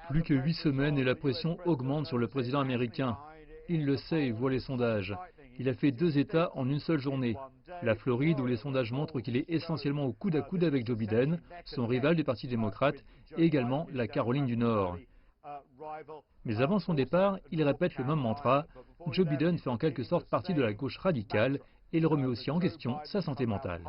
Plus que 8 semaines et la pression augmente sur le président américain. Il le sait et voit les sondages. Il a fait 2 États en une seule journée. La Floride, où les sondages montrent qu'il est essentiellement au coude à coude avec Joe Biden, son rival du Parti démocrate, et également la Caroline du Nord. Mais avant son départ, il répète le même mantra. Joe Biden fait en quelque sorte partie de la gauche radicale et il remet aussi en question sa santé mentale.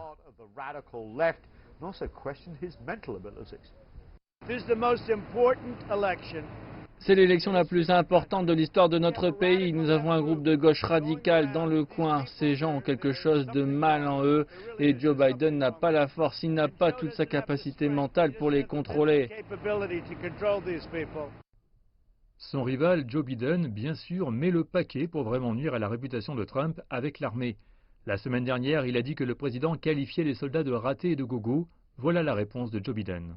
C'est l'élection la plus importante de l'histoire de notre pays. Nous avons un groupe de gauche radicale dans le coin. Ces gens ont quelque chose de mal en eux et Joe Biden n'a pas la force, il n'a pas toute sa capacité mentale pour les contrôler. Son rival, Joe Biden, bien sûr, met le paquet pour vraiment nuire à la réputation de Trump avec l'armée. La semaine dernière, il a dit que le président qualifiait les soldats de ratés et de gogo. Voilà la réponse de Joe Biden.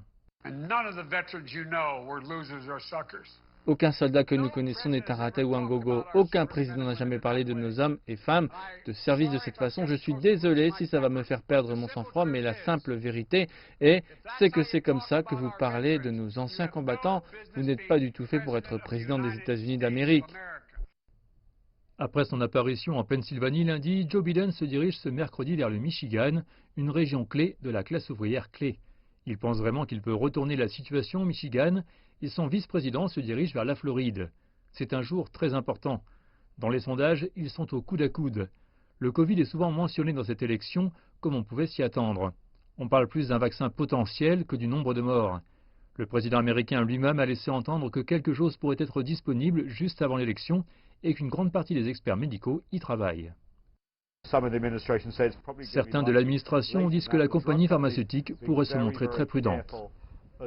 Aucun soldat que nous connaissons n'est un raté ou un gogo. Aucun président n'a jamais parlé de nos hommes et femmes de service de cette façon. Je suis désolé si ça va me faire perdre mon sang-froid, mais la simple vérité c'est que c'est comme ça que vous parlez de nos anciens combattants. Vous n'êtes pas du tout fait pour être président des États-Unis d'Amérique. Après son apparition en Pennsylvanie lundi, Joe Biden se dirige ce mercredi vers le Michigan, une région clé de la classe ouvrière clé. Il pense vraiment qu'il peut retourner la situation au Michigan et son vice-président se dirige vers la Floride. C'est un jour très important. Dans les sondages, ils sont au coude à coude. Le Covid est souvent mentionné dans cette élection, comme on pouvait s'y attendre. On parle plus d'un vaccin potentiel que du nombre de morts. Le président américain lui-même a laissé entendre que quelque chose pourrait être disponible juste avant l'élection et qu'une grande partie des experts médicaux y travaillent. Certains de l'administration disent que la compagnie pharmaceutique pourrait se montrer très prudente.